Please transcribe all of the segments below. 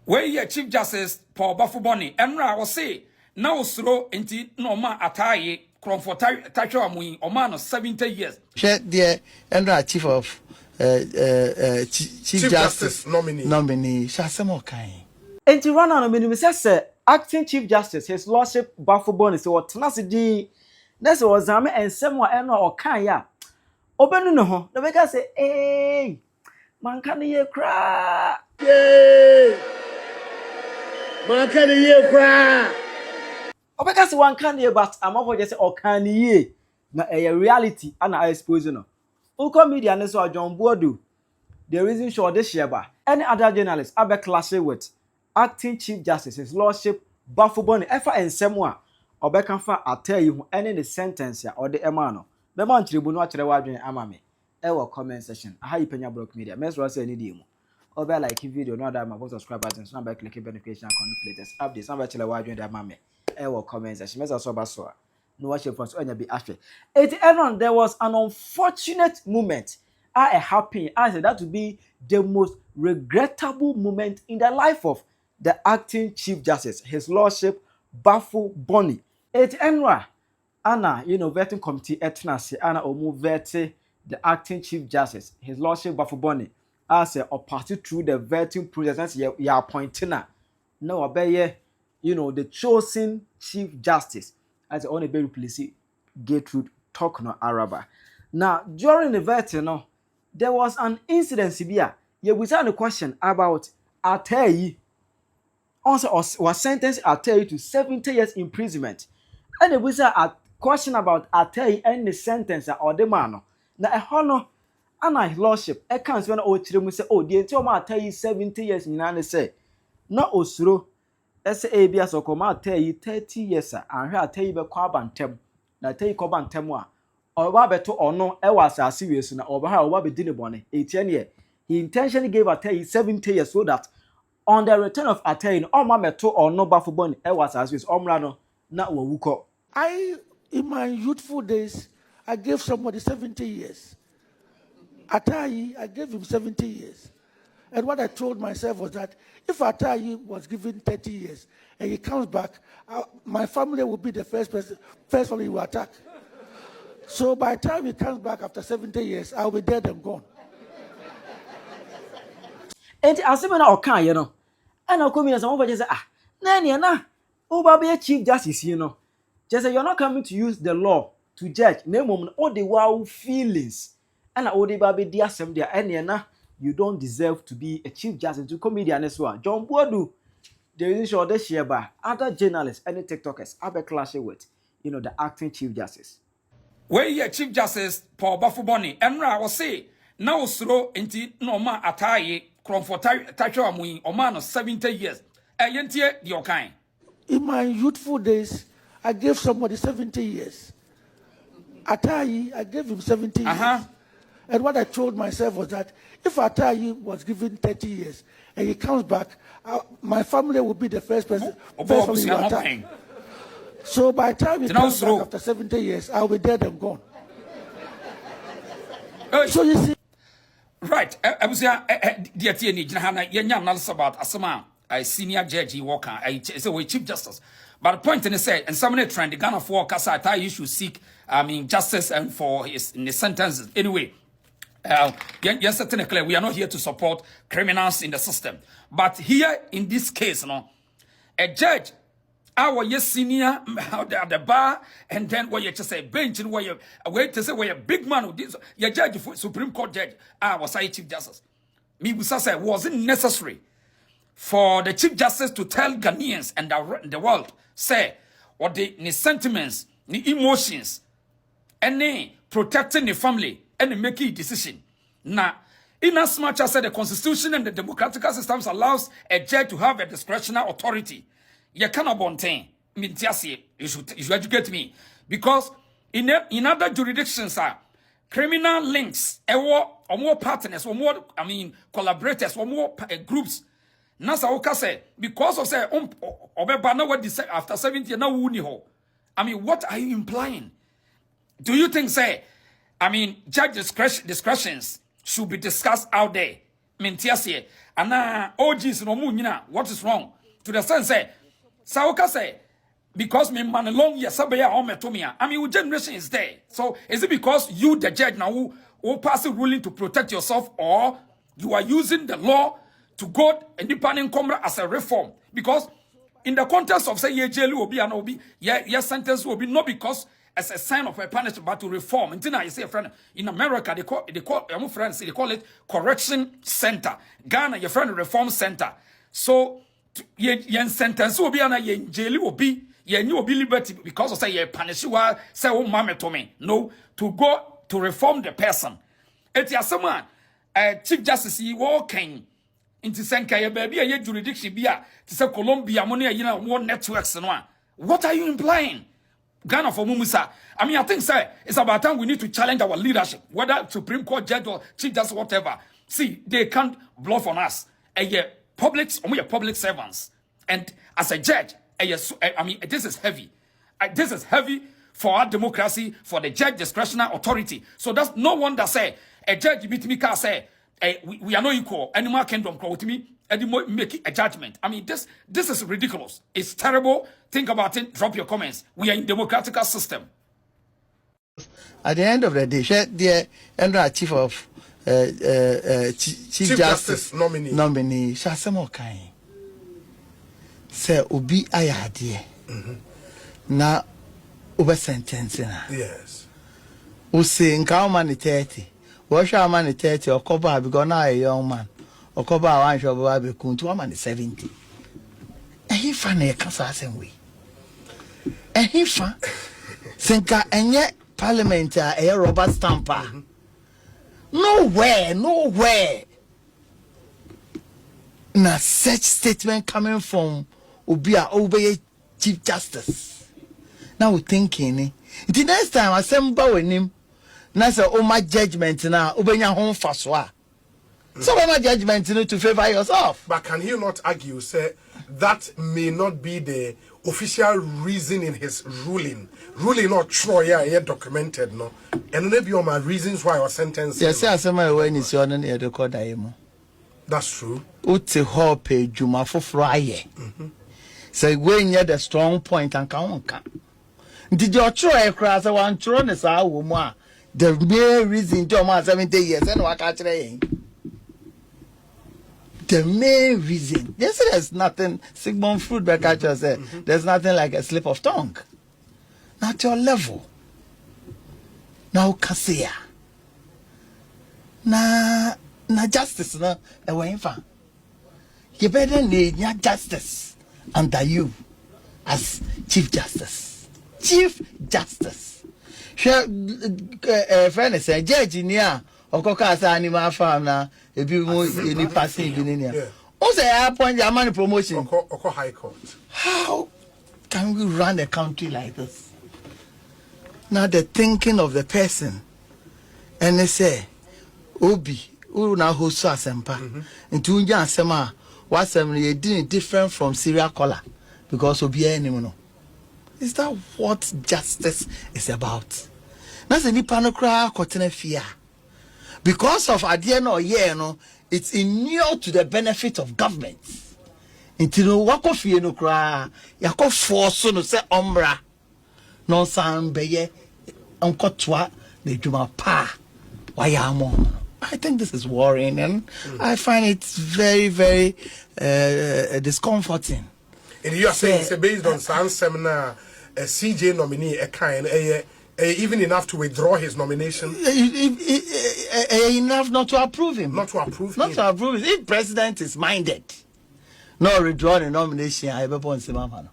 Where ye Chief Justice Baffoe Bonnie, Enra was say, now slow inti no ma Ataa Ayi, for Tacho Amui, or man of 70 years. Share dear Enra Chief of Chief Justice nominee. Shasemo Kai. And to run on a minimum, says acting Chief Justice, His Lordship Baffoe Bonnie, so what Tenacity, that's what Zame and Samuel Enra or Kaya. Open no ho, the maker say, hey, man can you cry? Yay! Man can you cry? Obeka say one can ye, but I'm over just or can ye na a reality and I expose no. Uko media and so John Boadu. TheReasonShow this year ba. Any other journalist abe clash with acting Chief Justice His Lordship Baffoe Bonnie efa ensem a obeka fa Ataa Ayi hu any the sentence ya or the emano. Be man tribu no akere wadwen ama me. Ewo comment section. Aha Penyah block media. Mesro say any dey mu. Obe like video no other ma subscribe button so na be click notification icon latest updates. Na be chele wadwen dey ama me. Ewo comment section. Mesro so ba so. No watch for so anya be after. There was an unfortunate moment. I happy. I said that would be the most regrettable moment in the life of the acting Chief Justice, His Lordship Baffoe Bonnie. Anna, vetting committee etnasi Anna omu vete the acting Chief Justice, His Lordship Baffoe Bonnie, as a party through the vetting process. You are appointing now obey the chosen Chief Justice as the only very police get through talk no Araba. Now during the vetting there was an incident here. You was a question about Ataa Ayi. Also was sentenced Ataa Ayi to 70 years imprisonment. And there was a question about Ataa Ayi and the sentence or the man. Now a honor and His Lordship. I can't say the entire Ataa Ayi 70 years in an say. No osuro. SAB as Ataa Ayi 30 years and here Ataa Ayi be kwabantem. Na Ataa Ayi kwabantem Oba beto ono was a serious na oba be dinebone 18 years. He intentionally gave Ataa Ayi 70 years so that on the return of Ataa Ayi, Oma meto ono Baffoe Bonnie was a serious omrano na wawuko. In my youthful days, I gave somebody 70 years. Ataa Ayi, I gave him 70 years. And what I told myself was that if Ataa Ayi was given 30 years and he comes back, my family will be the first family he will attack. So by the time he comes back after 70 years, I'll be dead and gone. And as I okan, and I'll come in as someone just say, na, Oba be a Chief Justice, Just say you're not coming to use the law to judge. Name all the wow feelings. And all the baby dear some there, and you don't deserve to be a Chief Justice to comedian as well. John Boadu, TheReasonShow this year by other journalists and TikTokers have a clash with, the acting Chief Justice. Where ye Chief Justice Baffoe Bonnie, Enra was say, now slow inti no ma Ataa Ayi, for Tacho Amui, or man of 70 years. Yentie the Okain. In my youthful days, I gave somebody 70 years. Ataa Ayi, I gave him 70 years. And what I told myself was that if Ataa Ayi was given 30 years and he comes back, my family will be the first family to attack. So by the time he comes back after 70 years, I'll be dead and gone. So you see. Right. I was here, dear Tiani, Jahana, Yanyam Nalsabat, Asama, a senior judge, Walker, a Chief Justice. But the point in the say, and somebody trying to Ghana for Casa Ataa Ayi should seek, justice and for his sentences. Anyway, yes, technically, we are not here to support criminals in the system. But here in this case, a judge, our yes senior at the bar, and then where you just say bench, and where you wait to say where you big man who did your judge, Supreme Court judge, was I Chief Justice. Me say was it necessary for the Chief Justice to tell Ghanaians and the world, say what the sentiments, the emotions, and they protecting the family and making a decision. Now, in as much as the Constitution and the democratic systems allows a judge to have a discretionary authority, you cannot bontain. You should educate me. Because in other jurisdictions, criminal links, or more partners, or more, collaborators, or more groups. Nasa Oka say, because of say, after 70 years, now what are you implying? Do you think, say, judge discretions should be discussed out there? mentiase ana OGs no mu nyina what is wrong to the sense say Saoka say because me man long years sabaya o metomia I mean your generation is there so is it because you the judge now who pass a ruling to protect yourself or you are using the law to go independent comrade as a reform because in the context of say ye jail will be an obi ye sentence will be not because as a sign of a punishment but to reform. Until now, you say a friend in America they call your friends they call it correction center. Ghana your friend reform center. So ye sentence will be an ye jail will be ye new be liberty because of say ye punish you say oh mama to me. No, to go to reform the person. It's ya someone Chief Justice walking into Senka baby a jurisdiction bia to say Colombia money you know more networks and one. What are you implying? Ghana for Mumusa. I mean, I think, sir, it's about time we need to challenge our leadership, whether Supreme Court judge or Chief Justice, whatever. See, they can't bluff on us. And yeah, we are public servants. And as a judge, I mean, this is heavy. This is heavy for our democracy, for the judge discretionary authority. So that's no wonder say a judge meet me can say we are not equal. Any more kingdom call with me. And make a judgment. I mean, this is ridiculous. It's terrible. Think about it. Drop your comments. We are in democratic system. At the end of the day, the Chief of Chief Justice nominee asɛm ɔkan sɛ obi ayɛ adeɛ na obe sentence na yes ose nka o man 30 wo hwa man 30 okoba because na a young man okoba wan hwa baba be kuntu man 70 ehifa na ekasa asɛm we ehifa senka enye parliament a Robert Stamper nowhere na such statement coming from obi a obey Chief Justice. Now we thinking the next time asɛm ba wanim na say o ma judgment na obenya ho faso so my judgment to favor yourself. But can he not argue, say, that may not be the official reason in his ruling? Ruling not true, yeah, documented, no. And maybe all my reasons why I was sentenced. Yes, I say my when is on the record. That's true. Uti hope juma for Friday. So when you the strong point and count. Did you try a cross? I want to run as our woman. The main reason to my 70 years and what I say. The main reason, yes, there's nothing. Sigmund Freud, Beccacher said, there's nothing like a slip of tongue. Not your level. Now, Cassia. Na justice, no, a way for. You better need your justice under you as Chief Justice. Chief Justice. Friend said, Judge in here. Okoka sa animal farm na ebi mo any passing bi ni ya. O say appoint your money promotion. Oko High Court. How can we run a country like this? Now the thinking of the person and they say obi who na host asempa into unja asema wasem ye different from serial caller because obi anim no. Is that what justice is about? Na se nipa no kra kotena fear. Because of Adieno or no, it's inured to the benefit of government. Until wako fie no kra, yako force no se ombra, no san beye, unko twa ne juma pa, wayamo. I think this is worrying, and I find it very, very discomforting. And you are saying it's based on some seminar, a CJ nominee, a kind, even enough to withdraw his nomination? Enough not to approve him. Not to approve him. Not to approve him. If president is minded, no withdraw the nomination, I will point to.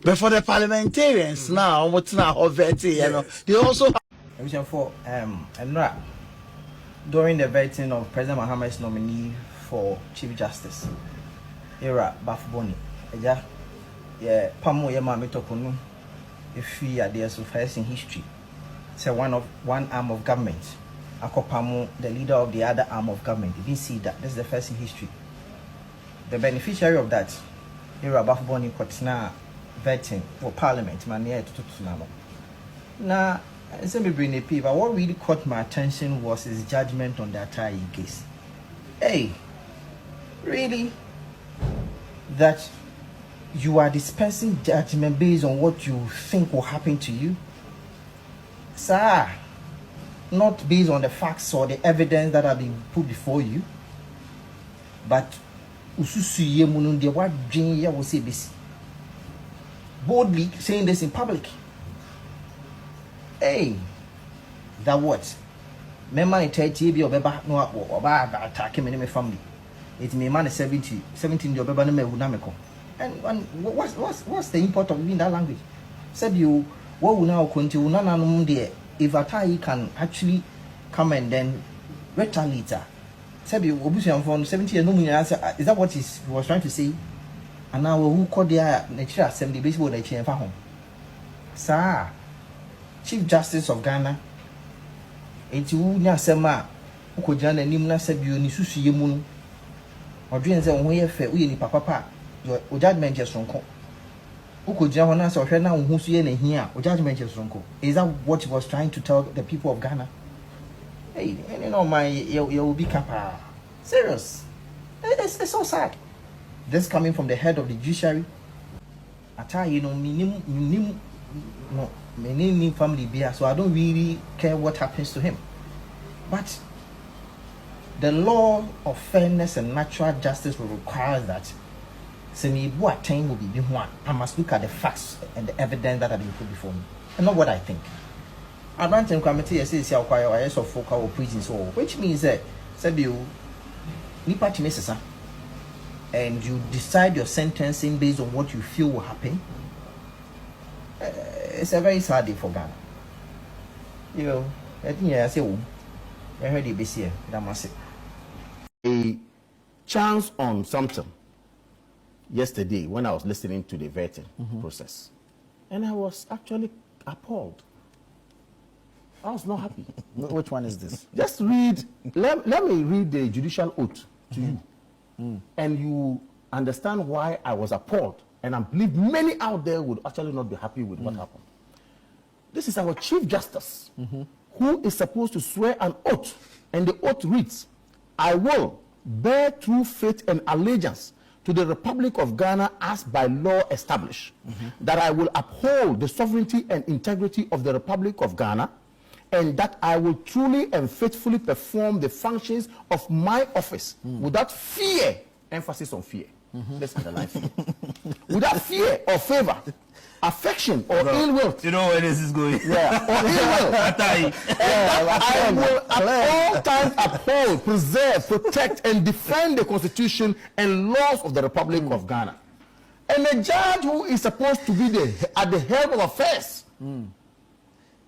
But for the parliamentarians now, what's now vetting, you know, they also have. For during the vetting of President Mahama's nominee for Chief Justice, Ataa Baffoe Bonnie, yeah, Pamo Yama Mitokunu. If we are there, so first in history, say one arm of government, Akopamu, the leader of the other arm of government. You didn't see that. This is the first in history. The beneficiary of that, Ataa Baffoe Bonnie, Kotina vetting for Parliament, Mania to Tsunamo. Now, let me bring a paper. What really caught my attention was his judgment on the Ataa Ayi case. Hey, really that you are dispensing judgment based on what you think will happen to you? Sir, not based on the facts or the evidence that have been put before you, but boldly saying this in public. Hey, that what? Remember, 30 years old, no, attack him in my family. It's me man 17 years old, and what's the import of being that language? Said you, what will now continue? None there. If Ataa Ayi can actually come and then retaliate, said you, from 70 years, no answer. Is that what he was trying to say? And now who called the nature assembly basically the chain for home? Sir, Chief Justice of Ghana, and you Nasema, who could join the Nimna said you Nisusi Yemun, or dreams and way fair, we any papa, your judgment just wrong. Who could join us or now who's here, or judgment just wrong? Is that what he was trying to tell the people of Ghana? Hey, you know, my you'll be kappa. Serious. It's so sad. This coming from the head of the judiciary. Ataa Ayi, no, family beer, so I don't really care what happens to him. But the law of fairness and natural justice will require that time will be one. I must look at the facts and the evidence that have been put before me, and not what I think. I don't think committee says you acquire of focal or prison, so which means that you and you decide your sentencing based on what you feel will happen. It's a very sad day for Ghana. You know, I think I say, I heard it this year. That must a chance on something yesterday when I was listening to the vetting process, and I was actually appalled. I was not happy. Which one is this? Just read. Let me read the judicial oath to you. And you understand why I was appalled. And I believe many out there would actually not be happy with what happened. This is our Chief Justice, who is supposed to swear an oath. And the oath reads, I will bear true faith and allegiance to the Republic of Ghana as by law established, that I will uphold the sovereignty and integrity of the Republic of Ghana, and that I will truly and faithfully perform the functions of my office without fear, emphasis on fear. Let's underline fear. Without fear or favor, affection or ill will. You know where this is going. Yeah, or ill will. I will at all times uphold, preserve, protect, and defend the Constitution and laws of the Republic of Ghana. And the judge who is supposed to be at the head of affairs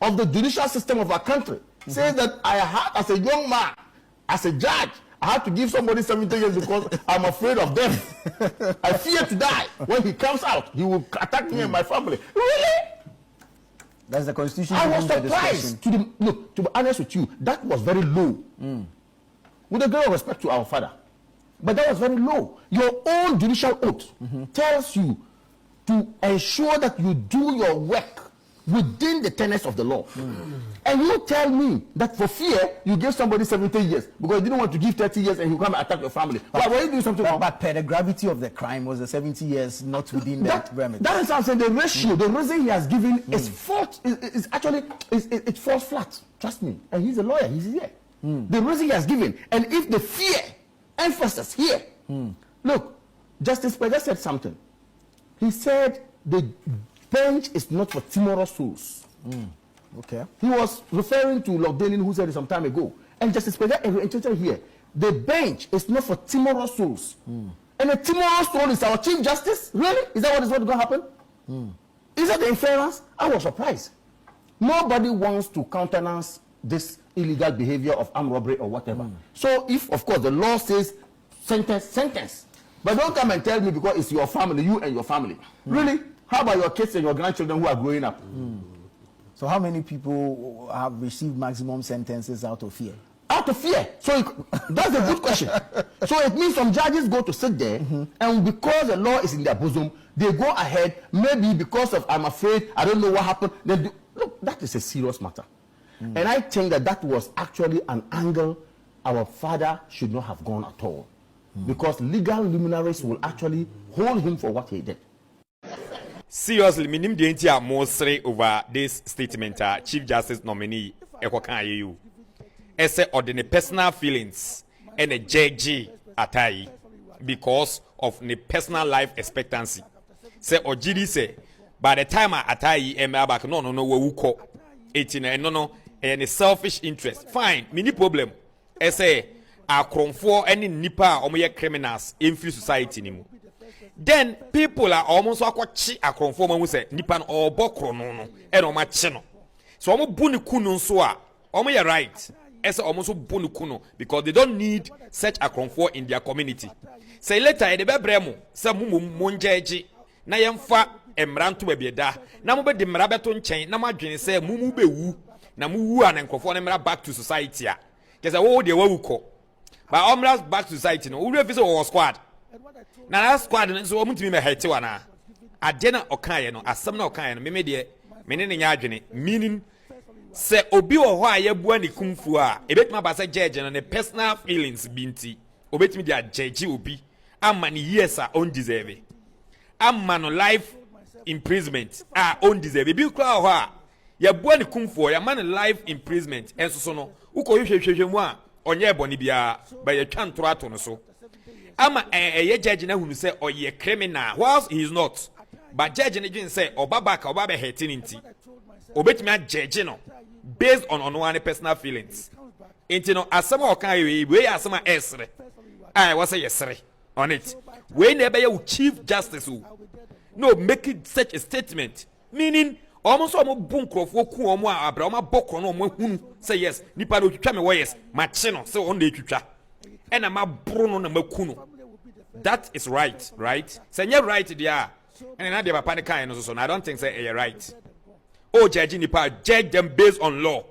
of the judicial system of our country says that I had, as a young man, as a judge, I had to give somebody 70 years because I'm afraid of death. I fear to die. When he comes out, he will attack me and my family. Really? That's the Constitution. I was surprised. To be honest with you, that was very low. With a great respect to our father. But that was very low. Your own judicial oath tells you to ensure that you do your work within the tenets of the law. And you tell me that for fear, you gave somebody 70 years because you didn't want to give 30 years and you come and attack your family. Why were you doing something wrong? But per the gravity of the crime was the 70 years not within that remedy. That is what I'm saying. The ratio, the reason he has given is false. Is actually, it falls flat. Trust me. And he's a lawyer. He's here. The reason he has given. And if the fear, emphasis here. Look, Justice Penyah said something. He said the bench is not for timorous souls. Okay. He was referring to Lord Denin, who said it some time ago. And Justice Penyah interpreted here. The bench is not for timorous souls. And a timorous soul is our Chief Justice? Really? Is that what is going to happen? Is that the inference? I was surprised. Nobody wants to countenance this illegal behavior of armed robbery or whatever. So if, of course, the law says sentence. But don't come and tell me because it's your family, you and your family. Really? How about your kids and your grandchildren who are growing up? So how many people have received maximum sentences out of fear? Out of fear. So that's a good question. So it means some judges go to sit there, and because the law is in their bosom, they go ahead, maybe because of, I'm afraid, I don't know what happened. Look, that is a serious matter. And I think that was actually an angle our father should not have gone at all. because legal luminaries will actually hold him for what he did. Seriously, minim the entire mostly over this statement, Chief Justice nominee Ataa Ayi. Ese ordinary personal feelings and a judge Ataa Ayi because of the personal life expectancy. Say Ojidi say by the time Ataa Ayi back no we ko 18 no and a selfish interest. Fine, mini problem. Ese akronfo any nipa omoye criminals in free society nimu. Then people are almost akwachi akronfo ma say nipa no obokro no e no ma chi no. So omo buni kunu so a omo ye right. Ese omo so buni kunu because they don't need such akronfo in their community. Say later e de bebremu say monjeji na yemfa emranto bebieda na mo be de mra beto nchen na madwene say mumu bewu na muwu an nkofo na mra back to society a kese wo de wawuko ba omra back to society no we fit say squad na that squad no so omutimi me hete wana ade na okaye no asem na okaye no me de me ne nya adwene meaning say obi wo ho aye bua ne kumfu a ebetima ba say judge no ne personal feelings binti obetimi dia judge obi amma ne years are undeserved amma no life imprisonment are undeserved bi kra ho a ya bua ne kumfu ya man life imprisonment enso so no uko hwehwehwe mu a onye eboni bia ba ya twa ntoro ato no so ama ye judge na hunu say oye criminal whilst he is not but judge na dwen say obabaka obabe hurting nti obetimi a judge no based on one personal feelings into no asama okan we asama esre I was say yesre on it we na be you chief justice no make it such a statement meaning almost omo bunkrofo ku omo abra omo bokro no omo hunu say yes nipa no twitwa me wo yes ma che no say on dey twitwa ena ma bro no na makunu that is right say you right there and na dey papa ne kan no so I don't think say you're right. Oh, judge nipa, judge them based on law.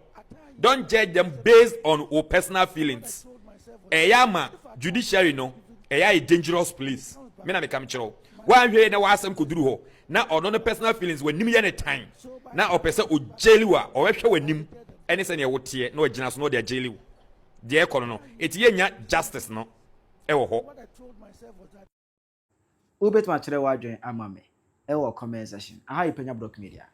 Don't judge them based on your personal feelings. Eyama judiciary no, eya a dangerous place. Me na me come chiro. One way na wasem kuduru ho. Na ono no personal feelings when nim any time. Na o pese o jeliwa o hwe wanim. Any say na wo tie na o gina so no de jeliw. De e kono no. Eti nya justice no. E wo ho. Ubet ma chire wa adwen ama me. E wo comment section. Aha Penyah Block Media.